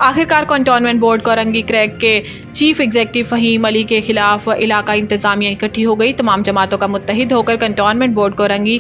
आखिरकार cantonment board Korangi crack के chief executive Faheem Ali के खिलाफ इलाका इंतजामिया इकट्ठी हो गई। तमाम जमातों का मुत्तहिद होकर कंटोनमेंट बोर्ड कोरंगी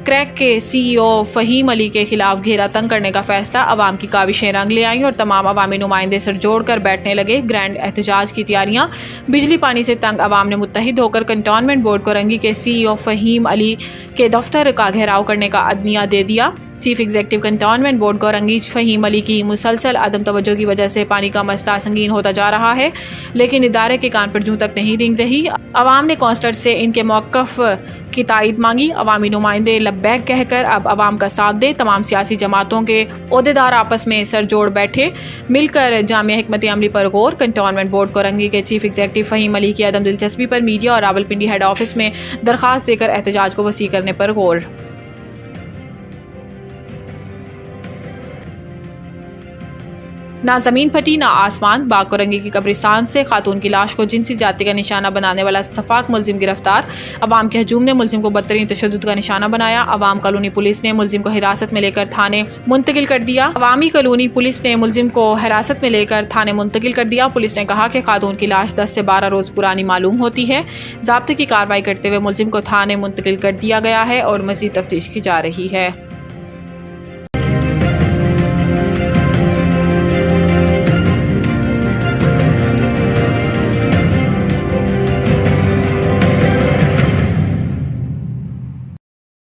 क्रैक के CEO फ़हीम अली के खिलाफ घेरा तंग करने का फैसला। अवाम की काविशें रंग ले आईं और तमाम अवामी नुमाइंदे सर जोड़ कर बैठने लगे। ग्रैंड एहतजाज की तैयारियां। बिजली पानी से तंग अवाम ने मुत्तहिद होकर कंटोनमेंट बोर्ड कोरंगी के CEO फ़हीम अली के दफ्तर का घेराव करने का अदनिया दे दिया। Chief executive cantonment board Korangi Fahim Ali की मुसलसल अदम तवज्जो की वजह से पानी का मसला संगीन होता जा रहा है, लेकिन इदारे के कान पर जूं तक नहीं रेंग रही। अवाम ने कौंसलर से इनके मौक़िफ़ की तायद मांगी। अवामी नुमाइंदे लब्बैक कहकर अब अवाम का साथ दें। तमाम सियासी जमातों के ओहदेदार आपस में सर जोड़ बैठे, मिलकर जामिया हिकमत अमली पर गौर। कंटोनमेंट बोर्ड कोरंगी के चीफ एग्जीक्यूटिव फ़हीम अली की अदम दिलचस्पी पर मीडिया और रावलपिंडी हेड ऑफिस में दरख्वास्त देकर एहतजाज को वसी करने पर गौर। ना जमीन फटी ना आसमान। बाग कोरंगी की कब्रिस्तान से खातून की लाश को जिनसी जाति का निशाना बनाने वाला सफाक मुलजिम गिरफ्तार। अवाम के हजूम ने मुलजिम को बदतरीन तशद्दुद का निशाना बनाया। अवाम कॉलोनी पुलिस ने मुलजिम को हिरासत में लेकर थाने मुंतकिल कर दिया। अवामी कॉलोनी पुलिस ने मुलजिम को हिरासत में लेकर थाने मुंतकिल कर दिया। पुलिस ने कहा कि खातून की लाश 10 से 12 रोज पुरानी मालूम होती है। ज़ाब्ते की कार्रवाई करते हुए मुलजिम को थाने मुंतकिल कर दिया गया है और मज़ीद तफ्तीश की जा रही है।